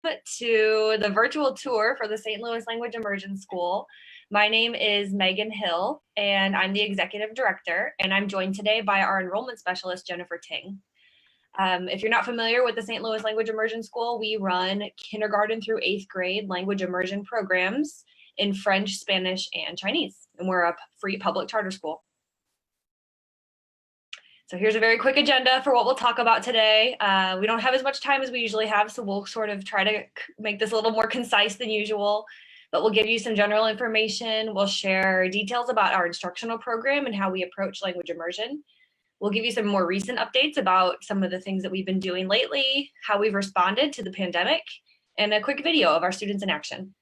to the virtual tour for the St. Louis Language Immersion School. My name is Megan Hill, and I'm the executive director, and I'm joined today by our enrollment specialist, Jennifer Ting. If you're not familiar with the St. Louis Language Immersion School, we run kindergarten through 8th grade language immersion programs in French, Spanish, and Chinese, and we're a free public charter school. So here's a very quick agenda for what we'll talk about today. We don't have as much time as we usually have, so we'll sort of try to make this a little more concise than usual, but we'll give you some general information. We'll share details about our instructional program and how we approach language immersion. We'll give you some more recent updates about some of the things that we've been doing lately, how we've responded to the pandemic, and a quick video of our students in action.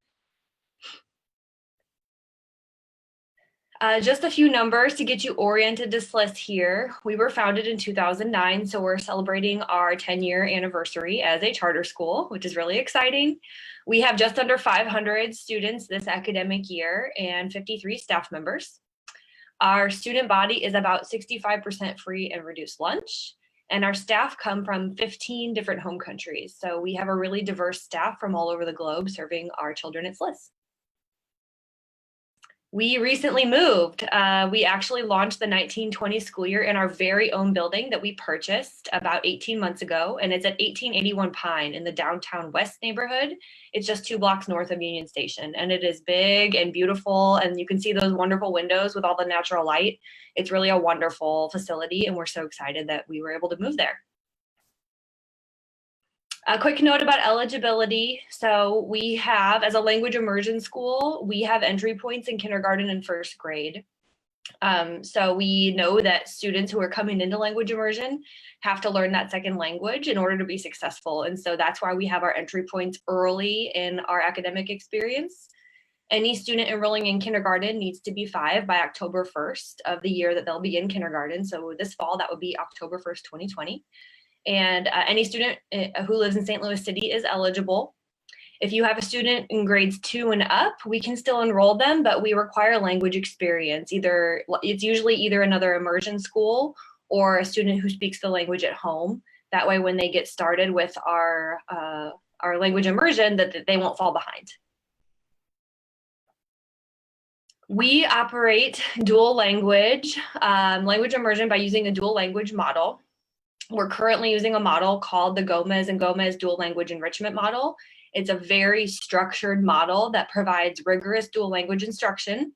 Just a few numbers to get you oriented to SLIS here. We were founded in 2009, so we're celebrating our 10-year anniversary as a charter school, which is really exciting. We have just under 500 students this academic year and 53 staff members. Our student body is about 65% free and reduced lunch, and our staff come from 15 different home countries. So we have a really diverse staff from all over the globe serving our children at SLIS. We recently moved. We actually launched the 1920 school year in our very own building that we purchased about 18 months ago, and it's at 1881 Pine in the downtown West neighborhood. It's just 2 blocks north of Union Station, and it is big and beautiful, and you can see those wonderful windows with all the natural light. It's really a wonderful facility, and we're so excited that we were able to move there. A quick note about eligibility. So we have, as a language immersion school, we have entry points in kindergarten and 1st grade. So we know that students who are coming into language immersion have to learn that second language in order to be successful. And so that's why we have our entry points early in our academic experience. Any student enrolling in kindergarten needs to be 5 by October 1st of the year that they'll begin kindergarten. So this fall, that would be October 1st, 2020. And any student who lives in St. Louis City is eligible. If you have a student in grades 2 and up, we can still enroll them, but we require language experience. It's usually either another immersion school or a student who speaks the language at home. That way, when they get started with our language immersion, that they won't fall behind. We operate dual language immersion by using a dual language model. We're currently using a model called the Gomez and Gomez Dual Language Enrichment Model. It's a very structured model that provides rigorous dual language instruction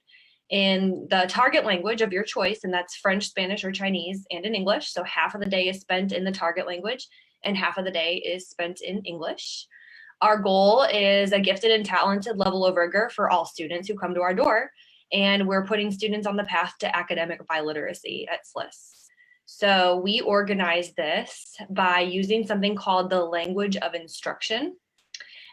in the target language of your choice, and that's French, Spanish, or Chinese, and in English. So half of the day is spent in the target language, and half of the day is spent in English. Our goal is a gifted and talented level of rigor for all students who come to our door, and we're putting students on the path to academic biliteracy at SLIS. So we organize this by using something called the language of instruction.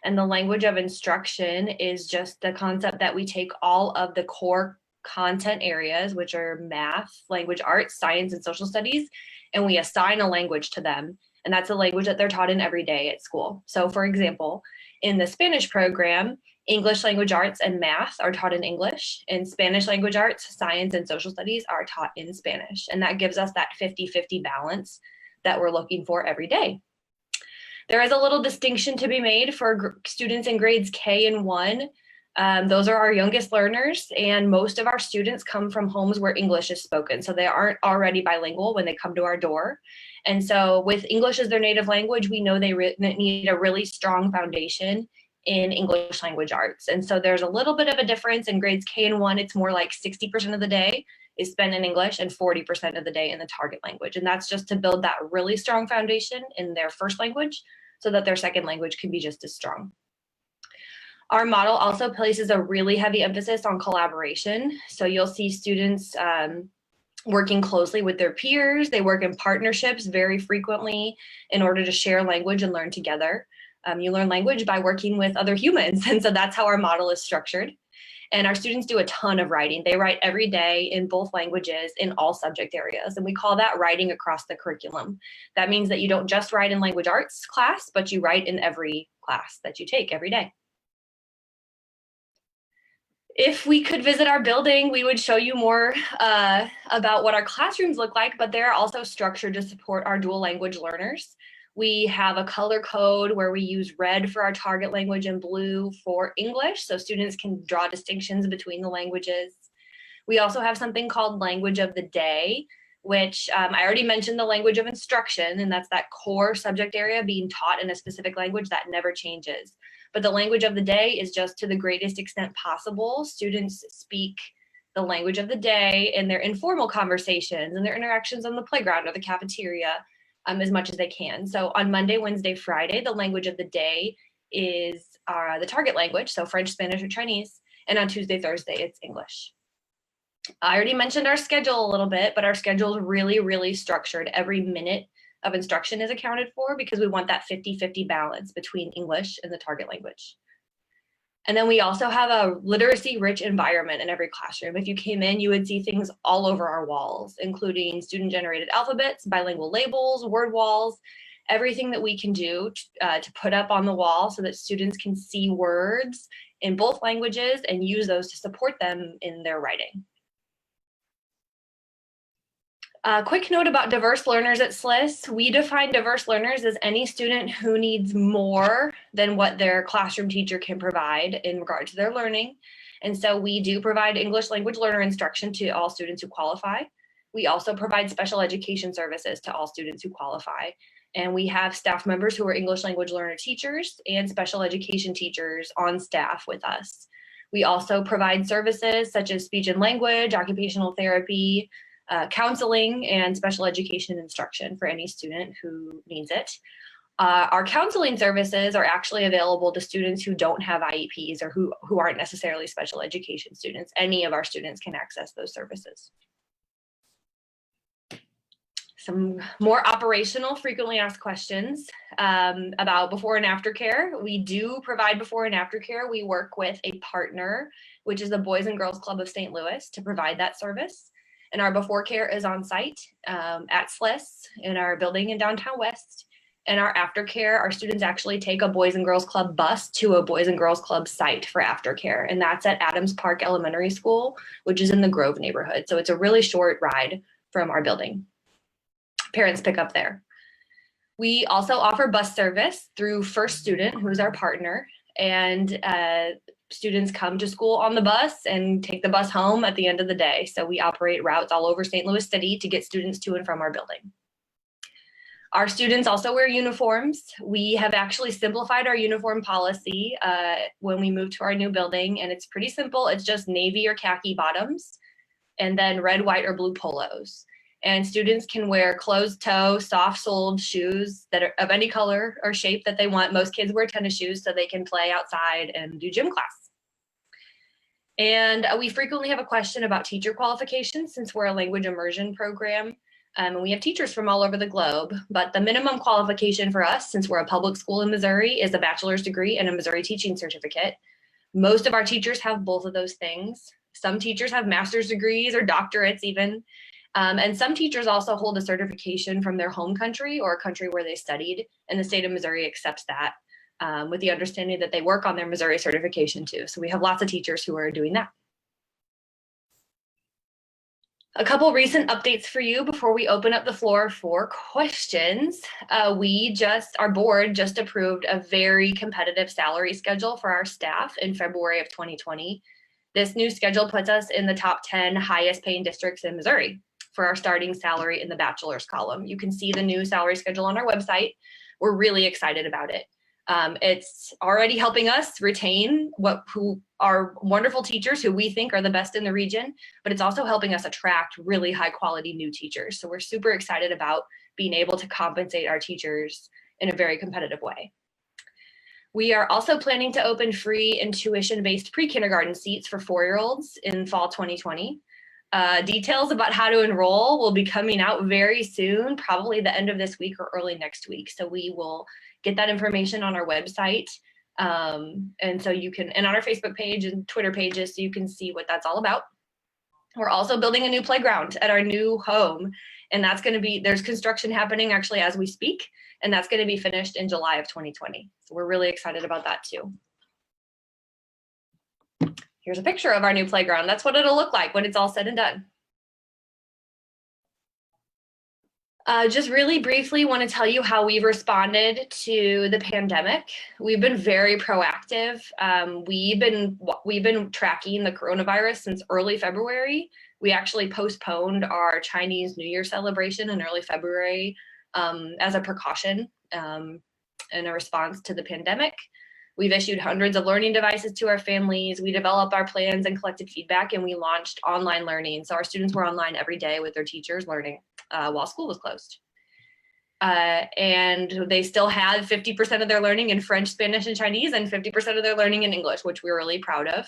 And the language of instruction is just the concept that we take all of the core content areas, which are math, language arts, science, and social studies, and we assign a language to them. And that's a language that they're taught in every day at school. So for example, in the Spanish program, English language arts and math are taught in English, and Spanish language arts, science, and social studies are taught in Spanish. And that gives us that 50-50 balance that we're looking for every day. There is a little distinction to be made for students in grades K and 1. Those are our youngest learners, and most of our students come from homes where English is spoken. So they aren't already bilingual when they come to our door. And so with English as their native language, we know they need a really strong foundation in English language arts. And so there's a little bit of a difference. In grades K and 1, it's more like 60% of the day is spent in English and 40% of the day in the target language. And that's just to build that really strong foundation in their first language so that their second language can be just as strong. Our model also places a really heavy emphasis on collaboration. So you'll see students working closely with their peers. They work in partnerships very frequently in order to share language and learn together. You learn language by working with other humans, and so that's how our model is structured. And our students do a ton of writing. They write every day in both languages in all subject areas, and we call that writing across the curriculum. That means that you don't just write in language arts class, but you write in every class that you take every day. If we could visit our building, we would show you more about what our classrooms look like, but they're also structured to support our dual language learners. We have a color code where we use red for our target language and blue for English, so students can draw distinctions between the languages. We also have something called Language of the Day, which I already mentioned the language of instruction, and that's that core subject area being taught in a specific language that never changes. But the language of the day is just to the greatest extent possible. Students speak the language of the day in their informal conversations and their interactions on the playground or the cafeteria as much as they can. So on Monday, Wednesday, Friday, the language of the day is the target language, so French, Spanish, or Chinese. And on Tuesday, Thursday, it's English. I already mentioned our schedule a little bit, but our schedule is really, really structured. Every minute of instruction is accounted for because we want that 50-50 balance between English and the target language. And then we also have a literacy-rich environment in every classroom. If you came in, you would see things all over our walls, including student-generated alphabets, bilingual labels, word walls, everything that we can do to put up on the wall so that students can see words in both languages and use those to support them in their writing. A quick note about diverse learners at SLIS. We define diverse learners as any student who needs more than what their classroom teacher can provide in regard to their learning. And so we do provide English language learner instruction to all students who qualify. We also provide special education services to all students who qualify. And we have staff members who are English language learner teachers and special education teachers on staff with us. We also provide services such as speech and language, occupational therapy, counseling, and special education instruction for any student who needs it. Our counseling services are actually available to students who don't have IEPs or who aren't necessarily special education students. Any of our students can access those services. Some more operational frequently asked questions about before and after care. We do provide before and after care. We work with a partner, which is the Boys and Girls Club of St. Louis, to provide that service. And our before care is on site at SLIS in our building in downtown West. And our aftercare, our students actually take a Boys and Girls Club bus to a Boys and Girls Club site for aftercare. And that's at Adams Park Elementary School, which is in the Grove neighborhood. So it's a really short ride from our building. Parents pick up there. We also offer bus service through First Student, who's our partner. And students come to school on the bus and take the bus home at the end of the day. So we operate routes all over St. Louis City to get students to and from our building. Our students also wear uniforms. We have actually simplified our uniform policy when we moved to our new building, and it's pretty simple. It's just navy or khaki bottoms, and then red, white, or blue polos. And students can wear closed-toe, soft-soled shoes that are of any color or shape that they want. Most kids wear tennis shoes so they can play outside and do gym class. And we frequently have a question about teacher qualifications since we're a language immersion program. And we have teachers from all over the globe, but the minimum qualification for us, since we're a public school in Missouri, is a bachelor's degree and a Missouri teaching certificate. Most of our teachers have both of those things. Some teachers have master's degrees or doctorates even. And some teachers also hold a certification from their home country or a country where they studied, and the state of Missouri accepts that with the understanding that they work on their Missouri certification too. So we have lots of teachers who are doing that. A couple recent updates for you before we open up the floor for questions. Our board just approved a very competitive salary schedule for our staff in February of 2020. This new schedule puts us in the top 10 highest paying districts in Missouri for our starting salary in the bachelor's column. You can see the new salary schedule on our website. We're really excited about it. It's already helping us retain who are wonderful teachers who we think are the best in the region, but it's also helping us attract really high quality new teachers. So we're super excited about being able to compensate our teachers in a very competitive way. We are also planning to open free and tuition-based pre-kindergarten seats for 4-year-olds in fall 2020. Details about how to enroll will be coming out very soon, probably the end of this week or early next week. So we will get that information on our website. And so you can, and on our Facebook page and Twitter pages, so you can see what that's all about. We're also building a new playground at our new home, and that's going to be, there's construction happening actually as we speak, and that's going to be finished in July of 2020. So we're really excited about that too. Here's a picture of our new playground. That's what it'll look like when it's all said and done. Just really briefly want to tell you how we've responded to the pandemic. We've been very proactive. We've been tracking the coronavirus since early February. We actually postponed our Chinese New Year celebration in early February as a precaution in a response to the pandemic. We've issued hundreds of learning devices to our families. We developed our plans and collected feedback, and we launched online learning. So our students were online every day with their teachers learning while school was closed. And they still had 50% of their learning in French, Spanish, and Chinese, and 50% of their learning in English, which we were really proud of.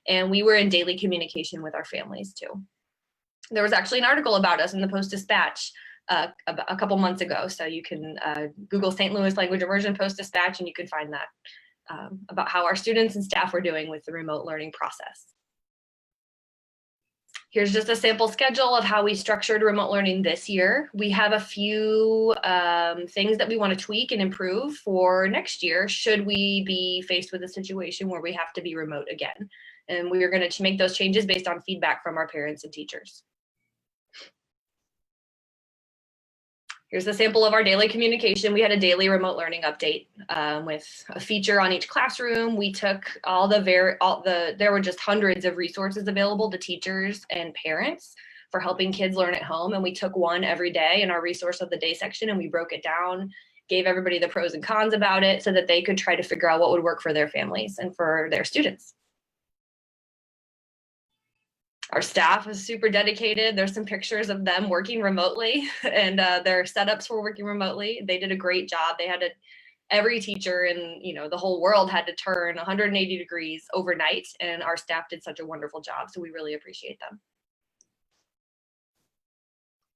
And we were in daily communication with our families too. There was actually an article about us in the Post-Dispatch a couple months ago. So you can Google St. Louis Language Immersion Post-Dispatch, and you can find that about how our students and staff were doing with the remote learning process. Here's just a sample schedule of how we structured remote learning this year. We have a few things that we want to tweak and improve for next year, should we be faced with a situation where we have to be remote again. And we are going to make those changes based on feedback from our parents and teachers. Here's a sample of our daily communication. We had a daily remote learning update with a feature on each classroom. We took there were just hundreds of resources available to teachers and parents for helping kids learn at home. And we took one every day in our resource of the day section, and we broke it down, gave everybody the pros and cons about it so that they could try to figure out what would work for their families and for their students. Our staff is super dedicated. There's some pictures of them working remotely and their setups for working remotely. They did a great job. They had every teacher in the whole world had to turn 180 degrees overnight, and our staff did such a wonderful job. So we really appreciate them.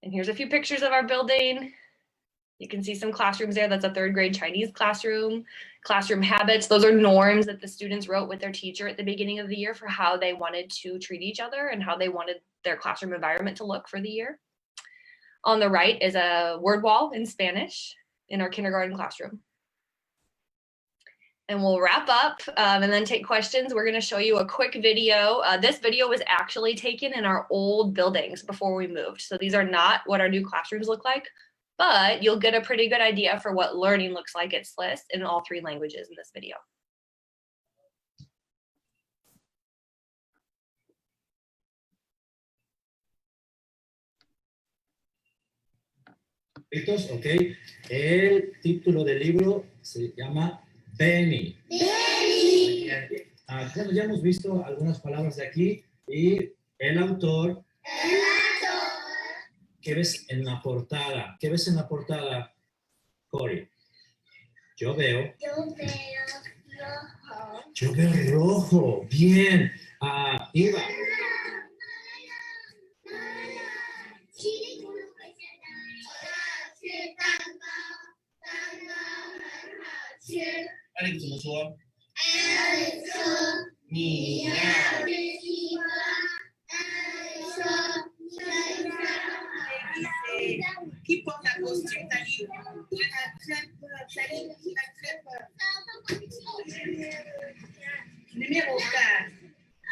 And here's a few pictures of our building. You can see some classrooms there. That's a third grade Chinese classroom. Classroom habits, those are norms that the students wrote with their teacher at the beginning of the year for how they wanted to treat each other and how they wanted their classroom environment to look for the year. On the right is a word wall in Spanish in our kindergarten classroom. And we'll wrap up and then take questions. We're going to show you a quick video. This video was actually taken in our old buildings before we moved. So these are not what our new classrooms look like, but you'll get a pretty good idea for what learning looks like at SLIS in all 3 languages in this video. Ok, el título del libro se llama Benny. Benny. Bueno, ya hemos visto algunas palabras de aquí y el autor. ¿Qué ves en la portada? ¿Qué ves en la portada, Cory? Yo veo rojo. Yo veo rojo. Bien. Iva. Alex 怎么说？ Alex 说你要喜欢 Alex 说 Qui porte la costume Tali? Numéro 4.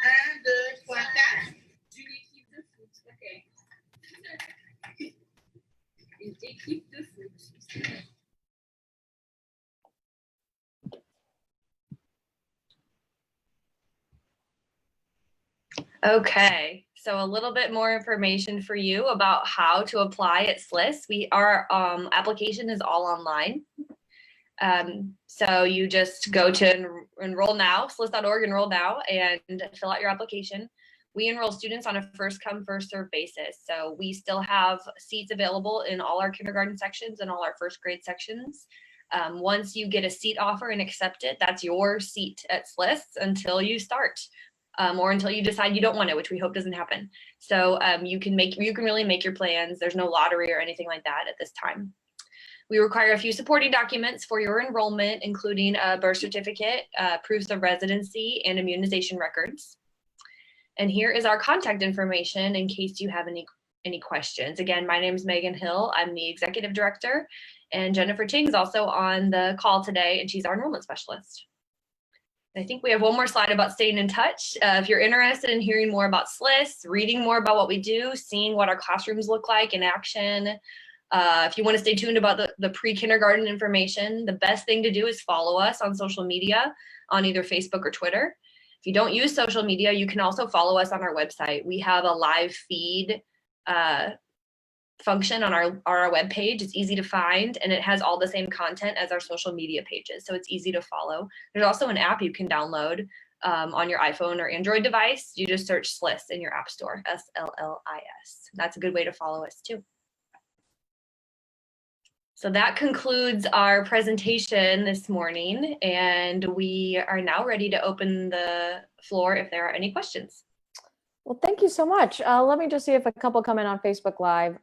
1, 2, 3, 4. D'une équipe de foot. Ok. Une équipe de foot. Okay, so a little bit more information for you about how to apply at SLIS. Our application is all online. So you just go to enroll now, slis.org, enroll now, and fill out your application. We enroll students on a first come, first served basis. So we still have seats available in all our kindergarten sections and all our first grade sections. Once you get a seat offer and accept it, that's your seat at SLIS until you start. Or until you decide you don't want it, which we hope doesn't happen. So you can really make your plans. There's no lottery or anything like that at this time. We require a few supporting documents for your enrollment, including a birth certificate, proofs of residency, and immunization records. And here is our contact information in case you have any questions. Again, my name is Megan Hill. I'm the executive director, and Jennifer Ching is also on the call today, and she's our enrollment specialist. I think we have one more slide about staying in touch. If you're interested in hearing more about SLIS, reading more about what we do, seeing what our classrooms look like in action, If you want to stay tuned about the pre-kindergarten information, the best thing to do is follow us on social media on either Facebook or Twitter. If you don't use social media, you can also follow us on our website. We have a live feed function on our webpage. It's easy to find, and it has all the same content as our social media pages, so it's easy to follow. There's also an app you can download on your iPhone or Android device. You just search SLIS in your app store, SLLIS. That's a good way to follow us too. So that concludes our presentation this morning, and we are now ready to open the floor if there are any questions. Well, thank you so much. Let me just see if a couple come in on Facebook Live.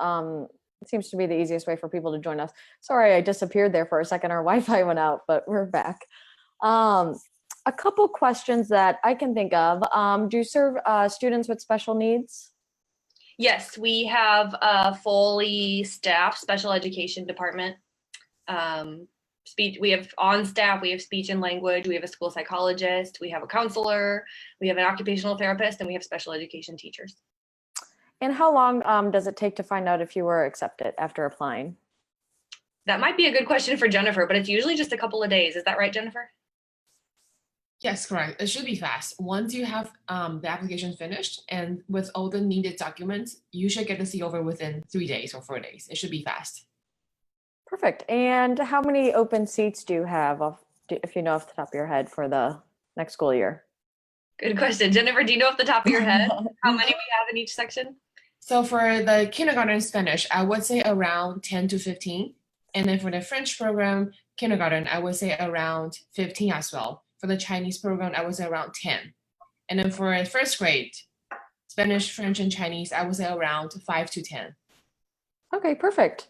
It seems to be the easiest way for people to join us. Sorry, I disappeared there for a second. Our Wi-Fi went out, but we're back. A couple questions that I can think of. Do you serve students with special needs? Yes, we have a fully staffed special education department. We have on staff, we have speech and language, we have a school psychologist, we have a counselor, we have an occupational therapist, and we have special education teachers. And how long does it take to find out if you were accepted after applying? That might be a good question for Jennifer, but it's usually just a couple of days. Is that right, Jennifer? Yes, correct. It should be fast. Once you have the application finished and with all the needed documents, you should get the C over within 3 days or 4 days. It should be fast. Perfect. And how many open seats do you have, if you know off the top of your head, for the next school year? Good question. Jennifer, do you know off the top of your head how many we have in each section? So for the kindergarten Spanish, I would say around 10 to 15. And then for the French program, kindergarten, I would say around 15 as well. For the Chinese program, I would say around 10. And then for first grade, Spanish, French, and Chinese, I would say around 5 to 10. Okay, perfect.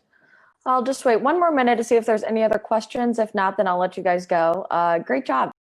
I'll just wait one more minute to see if there's any other questions. If not, then I'll let you guys go. Great job.